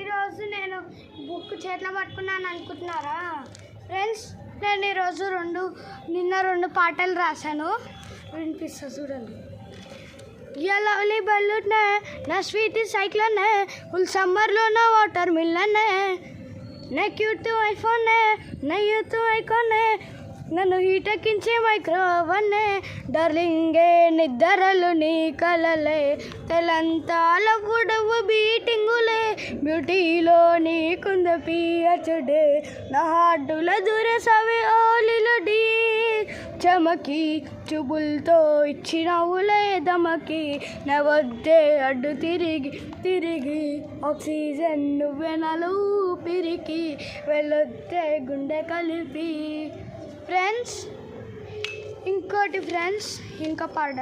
ఈరోజు నేను బుక్ చేతిలో పట్టుకున్నాను అనుకుంటున్నారా ఫ్రెండ్స్? నేను ఈరోజు నిన్న రెండు పాటలు రాశాను, వినిపిస్తా చూడండి. యా లవ్లీ బెల్లూనే నా స్వీట్ సైక్లోనే, ఫుల్ సమ్మర్లో నా వాటర్ మిల్లనే, నా క్యూట్ ఐఫోనే నా యూత్ ఐకోనే, నన్ను హీటెక్కించే మైక్రోవన్నే, డార్లింగే నిద్దరలు నీ కలలే, తెలంతాల గుడవు బీటింగులే, బ్యూటీలో నీకుంద పియచుడే, నా హార్డుల దూరసవి ఓలిలుడి, చమకి చూపులతో ఇచ్చినవులే దమకి, నా వద్దే అడ్డు తిరిగి ఆక్సిజన్ నువ్వెనలు పిరికి, వెళ్ళొద్దే గుండె కలిపి. ఫ్రెండ్స్ ఇంకోటి ఫ్రెండ్స్, ఇంకా పాట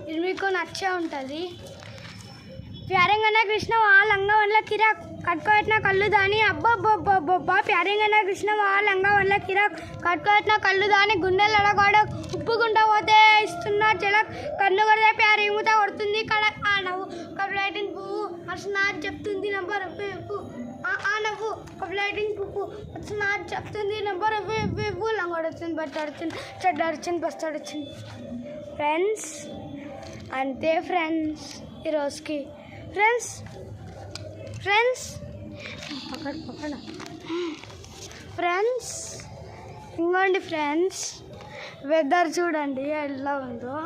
ఇది మీకు నచ్చే ఉంటుంది. ప్యారంగన కృష్ణ లంగా వల్ల కిరా కట్టుకోవట్టిన కళ్ళు దాని, అబ్బబ్బబ్బబ్బబ్బా ప్యారంగన కృష్ణ లంగా వల్ల కిరా కట్టుకోవట్టిన కళ్ళు దాని, గుండెలు అడగోడ ఉప్పుకుంటా పోతే ఇస్తున్న జలక్, కన్ను కొడితే ప్యారీ మూత కొడుతుంది కడక్, ఆ నవ్వు కబలైటింగ్ పువ్వు అసలు చెప్తుంది నంబర్ ఆ నవ్వు కబలైటింగ్ పువ్వు అసలు చెప్తుంది నంబర్ లంగొడొచ్చింది బట్టడుతుంది చెడ్డొచ్చింది బస్తొచ్చింది. ఫ్రెండ్స్ అంతే ఫ్రెండ్స్ ఈరోజుకి. ఫ్రెండ్స్ ఫ్రెండ్స్ ఇంకోండి ఫ్రెండ్స్, వెదర్ చూడండి ఎలా ఉందో.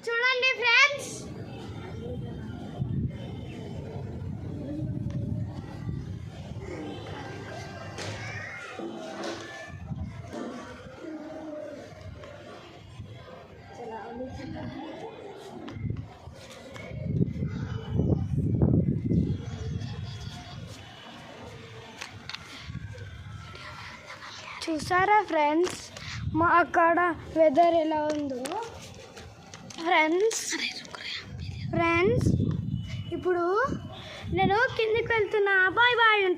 చూడండి ఫ్రెండ్స్, చూసారా ఫ్రెండ్స్ మా అక్కడ వెదర్ ఎలా ఉందో. ఫ్రెండ్స్ ఇప్పుడు నేను కిందికి వెళ్తున్నా, బాయ్ బాయ్.